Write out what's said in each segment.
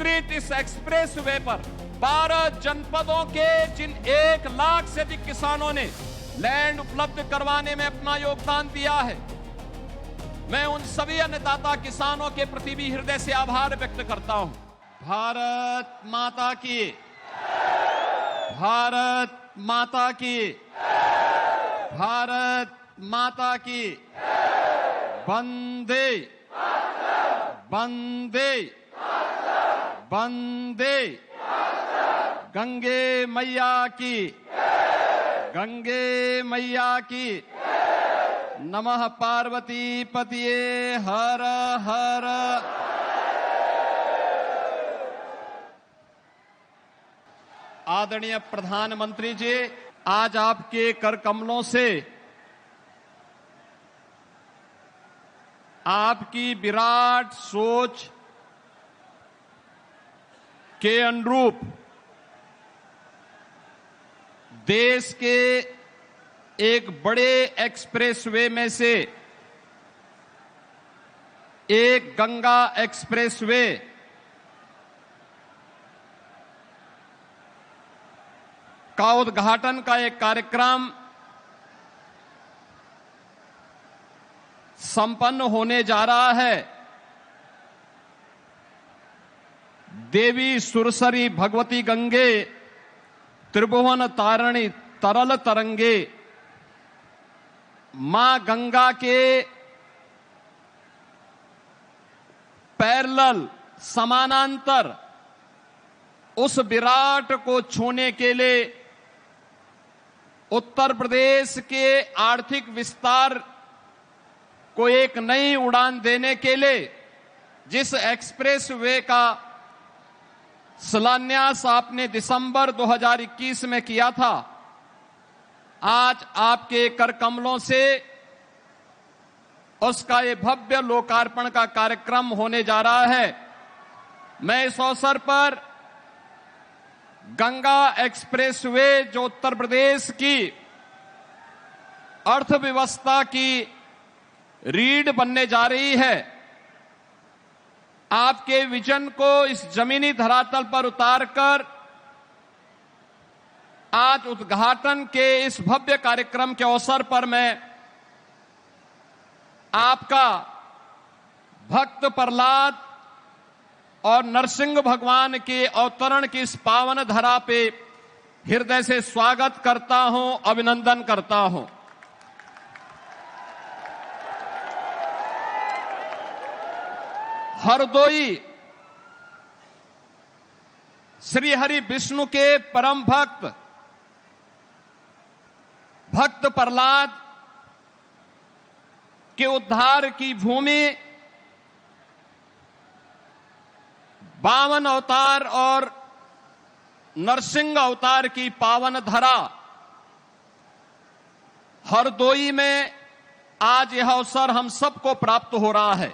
विस्तृत इस express way पर 12 जनपदों के जिन 1 लाख से अधिक किसानों ने लैंड उपलब्ध करवाने में अपना योगदान दिया है, मैं उन सभी अन्नदाता किसानों के प्रति भी हृदय से आभार व्यक्त करता हूं। भारत माता की, भारत माता की, भारत माता की, वंदे वंदे वंदे, गंगे मैया की, गंगे मैया की, नमः पार्वती पतिये हर हर। आदरणीय प्रधानमंत्री जी, आज आपके कर कमलों से आपकी विराट सोच के अनुरूप देश के एक बड़े एक्सप्रेसवे में से एक गंगा एक्सप्रेसवे का उद्घाटन का एक कार्यक्रम संपन्न होने जा रहा है। देवी सुरसरी भगवती गंगे त्रिभुवन तारिणी तरल तरंगे, मां गंगा के पैरेलल समानांतर उस विराट को छूने के लिए उत्तर प्रदेश के आर्थिक विस्तार को एक नई उड़ान देने के लिए जिस एक्सप्रेस वे का शिलान्यास आपने दिसंबर 2021 में किया था, आज आपके कर कमलों से उसका ये भव्य लोकार्पण का कार्यक्रम होने जा रहा है। मैं इस अवसर पर गंगा एक्सप्रेसवे जो उत्तर प्रदेश की अर्थव्यवस्था की रीढ़ बनने जा रही है, आपके विजन को इस जमीनी धरातल पर उतारकर आज उद्घाटन के इस भव्य कार्यक्रम के अवसर पर मैं आपका भक्त प्रहलाद और नरसिंह भगवान के अवतरण की इस पावन धरा पे हृदय से स्वागत करता हूं, अभिनंदन करता हूं। हरदोई श्री हरि विष्णु के परम भक्त भक्त प्रहलाद के उद्धार की भूमि, 52 अवतार और नरसिंह अवतार की पावन धरा हरदोई में आज यह अवसर हम सबको प्राप्त हो रहा है।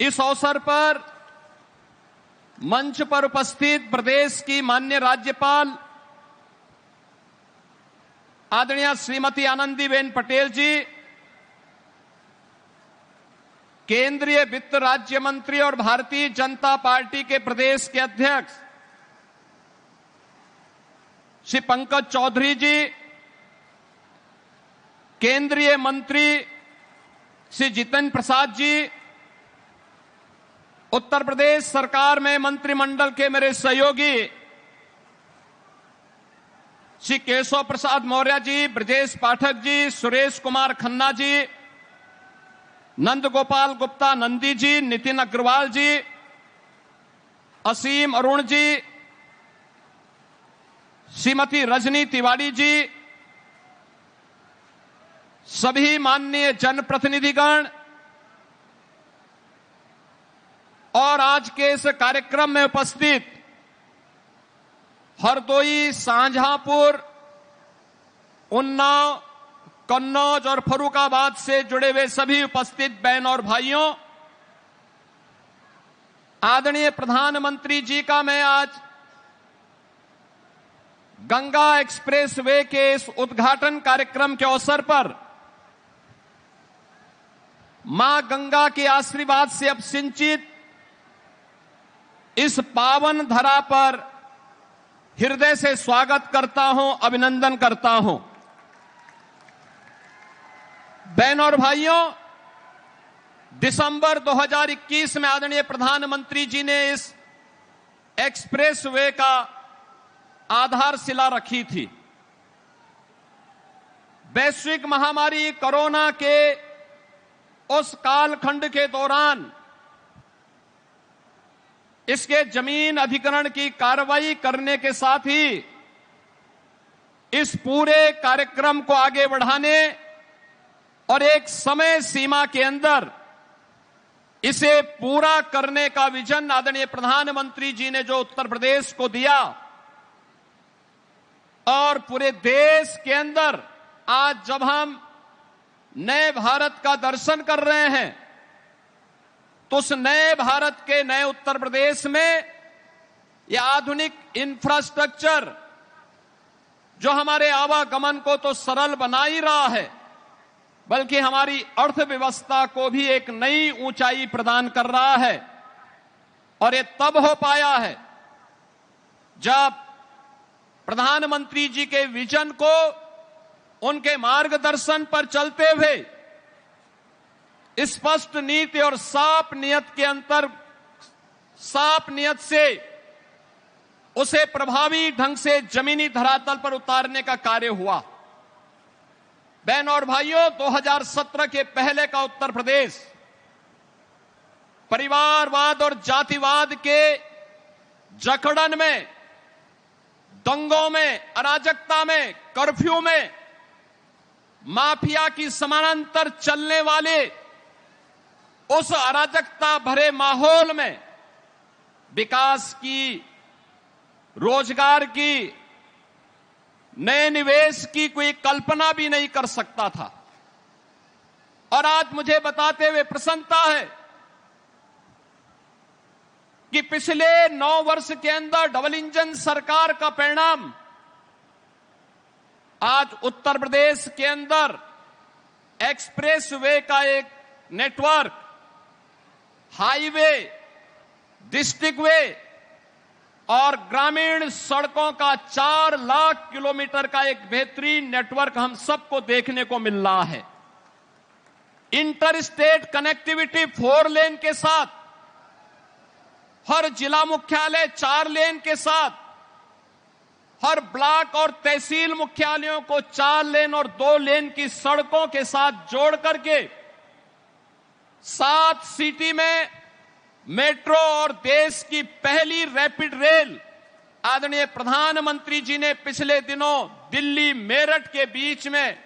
इस अवसर पर मंच पर उपस्थित प्रदेश की माननीय राज्यपाल आदरणीय श्रीमती आनंदीबेन पटेल जी, केंद्रीय वित्त राज्य मंत्री और भारतीय जनता पार्टी के प्रदेश के अध्यक्ष श्री पंकज चौधरी जी, केंद्रीय मंत्री श्री जितेंद्र प्रसाद जी, उत्तर प्रदेश सरकार में मंत्रिमंडल के मेरे सहयोगी श्री केशव प्रसाद मौर्य जी, ब्रजेश पाठक जी, सुरेश कुमार खन्ना जी, नंद गोपाल गुप्ता नंदी जी, नितिन अग्रवाल जी, असीम अरुण जी, श्रीमती रजनी तिवारी जी, सभी माननीय जनप्रतिनिधिगण और आज के इस कार्यक्रम में उपस्थित हरदोई, शाहजहांपुर, उन्नाव, कन्नौज और फर्रुखाबाद से जुड़े हुए सभी उपस्थित बहन और भाइयों, आदरणीय प्रधानमंत्री जी का मैं आज गंगा एक्सप्रेसवे के इस उद्घाटन कार्यक्रम के अवसर पर मां गंगा के आशीर्वाद से अब सिंचित इस पावन धरा पर हृदय से स्वागत करता हूं, अभिनंदन करता हूं। बहनों और भाइयों, दिसंबर 2021 में आदरणीय प्रधानमंत्री जी ने इस एक्सप्रेसवे का आधारशिला रखी थी। वैश्विक महामारी कोरोना के उस कालखंड के दौरान इसके जमीन अधिग्रहण की कार्रवाई करने के साथ ही इस पूरे कार्यक्रम को आगे बढ़ाने और एक समय सीमा के अंदर इसे पूरा करने का विजन आदरणीय प्रधानमंत्री जी ने जो उत्तर प्रदेश को दिया और पूरे देश के अंदर आज जब हम नए भारत का दर्शन कर रहे हैं तो उस नए भारत के नए उत्तर प्रदेश में यह आधुनिक इंफ्रास्ट्रक्चर जो हमारे आवागमन को तो सरल बना ही रहा है, बल्कि हमारी अर्थव्यवस्था को भी एक नई ऊंचाई प्रदान कर रहा है। और ये तब हो पाया है जब प्रधानमंत्री जी के विजन को, उनके मार्गदर्शन पर चलते हुए स्पष्ट नीति और साफ नियत से उसे प्रभावी ढंग से जमीनी धरातल पर उतारने का कार्य हुआ। बहनों और भाइयों, 2017 के पहले का उत्तर प्रदेश परिवारवाद और जातिवाद के जकड़न में, दंगों में, अराजकता में, कर्फ्यू में, माफिया की समानांतर चलने वाले उस अराजकता भरे माहौल में विकास की, रोजगार की, नए निवेश की कोई कल्पना भी नहीं कर सकता था। और आज मुझे बताते हुए प्रसन्नता है कि पिछले 9 वर्ष के अंदर डबल इंजन सरकार का परिणाम आज उत्तर प्रदेश के अंदर एक्सप्रेसवे का एक नेटवर्क, हाईवे, डिस्ट्रिक्ट वे और ग्रामीण सड़कों का 4 लाख किलोमीटर का एक बेहतरीन नेटवर्क हम सबको देखने को मिल रहा है। इंटर स्टेट कनेक्टिविटी 4 लेन के साथ, हर जिला मुख्यालय 4 लेन के साथ, हर ब्लॉक और तहसील मुख्यालयों को 4 लेन और 2 लेन की सड़कों के साथ जोड़ करके 7 सिटी में मेट्रो और देश की पहली रैपिड रेल आदरणीय प्रधानमंत्री जी ने पिछले दिनों दिल्ली मेरठ के बीच में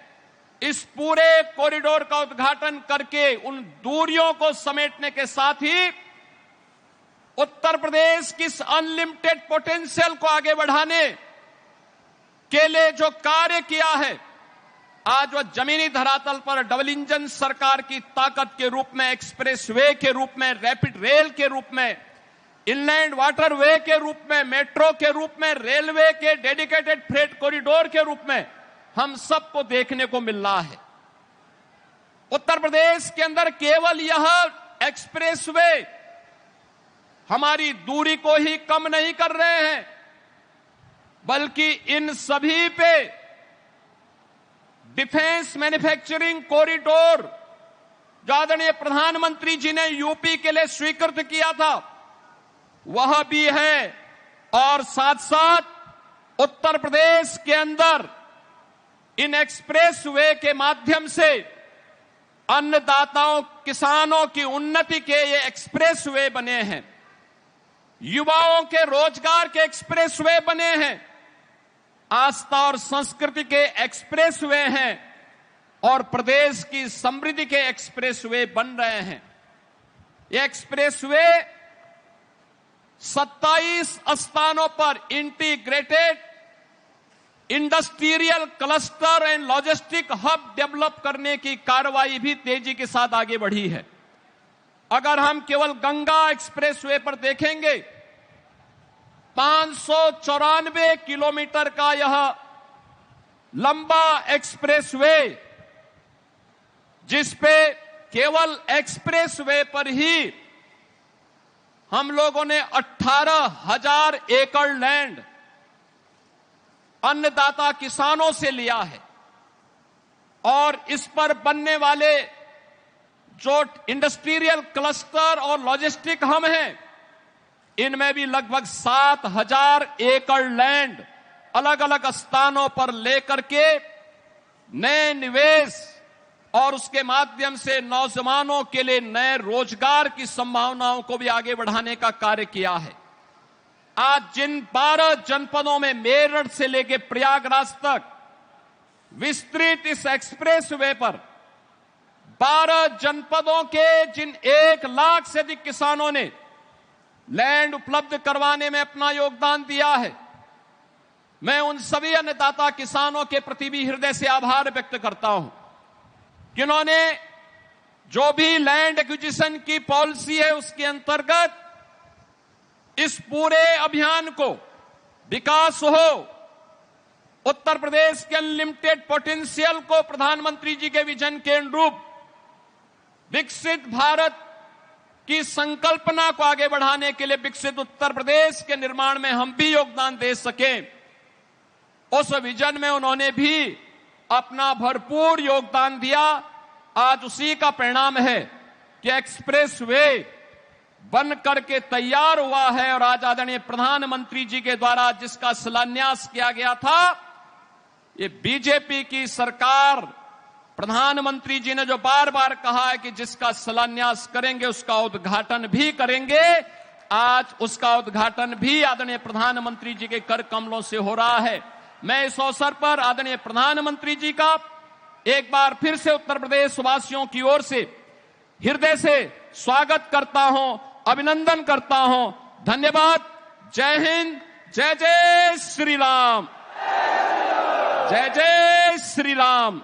इस पूरे कॉरिडोर का उद्घाटन करके उन दूरियों को समेटने के साथ ही उत्तर प्रदेश की अनलिमिटेड पोटेंशियल को आगे बढ़ाने के लिए जो कार्य किया है, आज वह जमीनी धरातल पर डबल इंजन सरकार की ताकत के रूप में, एक्सप्रेसवे के रूप में, रैपिड रेल के रूप में, इनलैंड वाटरवे के रूप में, मेट्रो के रूप में, रेलवे के डेडिकेटेड फ्रेट कॉरिडोर के रूप में हम सबको देखने को मिल रहा है। उत्तर प्रदेश के अंदर केवल यह एक्सप्रेसवे हमारी दूरी को ही कम नहीं कर रहे हैं, बल्कि इन सभी पे डिफेंस मैन्युफैक्चरिंग कॉरिडोर जो आदरणीय प्रधानमंत्री जी ने यूपी के लिए स्वीकृत किया था वह भी है। और साथ साथ उत्तर प्रदेश के अंदर इन एक्सप्रेसवे के माध्यम से अन्नदाताओं, किसानों की उन्नति के ये एक्सप्रेसवे बने हैं, युवाओं के रोजगार के एक्सप्रेसवे बने हैं, आस्था और संस्कृति के एक्सप्रेसवे हैं और प्रदेश की समृद्धि के एक्सप्रेसवे बन रहे हैं। ये एक्सप्रेसवे 27 स्थानों पर integrated industrial cluster and logistic hub develop करने की कार्रवाई भी तेजी के साथ आगे बढ़ी है। अगर हम केवल गंगा एक्सप्रेसवे पर देखेंगे, 594 किलोमीटर का यह लंबा एक्सप्रेसवे, जिस पे केवल एक्सप्रेसवे पर ही हम लोगों ने 18,000 एकड़ लैंड अन्नदाता किसानों से लिया है और इस पर बनने वाले जो इंडस्ट्रियल क्लस्टर और लॉजिस्टिक हब हैं, इनमें भी लगभग 7,000 एकड़ लैंड अलग अलग स्थानों पर लेकर के नए निवेश और उसके माध्यम से नौजवानों के लिए नए रोजगार की संभावनाओं को भी आगे बढ़ाने का कार्य किया है। आज जिन 12 जनपदों में मेरठ से लेकर प्रयागराज तक विस्तृत इस एक्सप्रेस वे पर 12 जनपदों के जिन 1 लाख से अधिक किसानों ने लैंड उपलब्ध करवाने में अपना योगदान दिया है, मैं उन सभी अन्नदाता किसानों के प्रति भी हृदय से आभार व्यक्त करता हूं कि उन्होंने जो भी लैंड एक्विजिशन की पॉलिसी है उसके अंतर्गत इस पूरे अभियान को विकास हो, उत्तर प्रदेश के अनलिमिटेड पोटेंशियल को प्रधानमंत्री जी के विजन के अनुरूप विकसित भारत की संकल्पना को आगे बढ़ाने के लिए विकसित उत्तर प्रदेश के निर्माण में हम भी योगदान दे सकें, उस विजन में उन्होंने भी अपना भरपूर योगदान दिया। आज उसी का परिणाम है कि एक्सप्रेस वे बन करके तैयार हुआ है और आज आदरणीय प्रधानमंत्री जी के द्वारा जिसका शिलान्यास किया गया था, ये बीजेपी की सरकार, प्रधानमंत्री जी ने जो बार बार कहा है कि जिसका शिलान्यास करेंगे उसका उद्घाटन भी करेंगे, आज उसका उद्घाटन भी आदरणीय प्रधानमंत्री जी के कर कमलों से हो रहा है। मैं इस अवसर पर आदरणीय प्रधानमंत्री जी का एक बार फिर से उत्तर प्रदेश वासियों की ओर से हृदय से स्वागत करता हूं, अभिनंदन करता हूं। धन्यवाद। जय हिंद। जय जय श्री राम। जय जय श्री राम।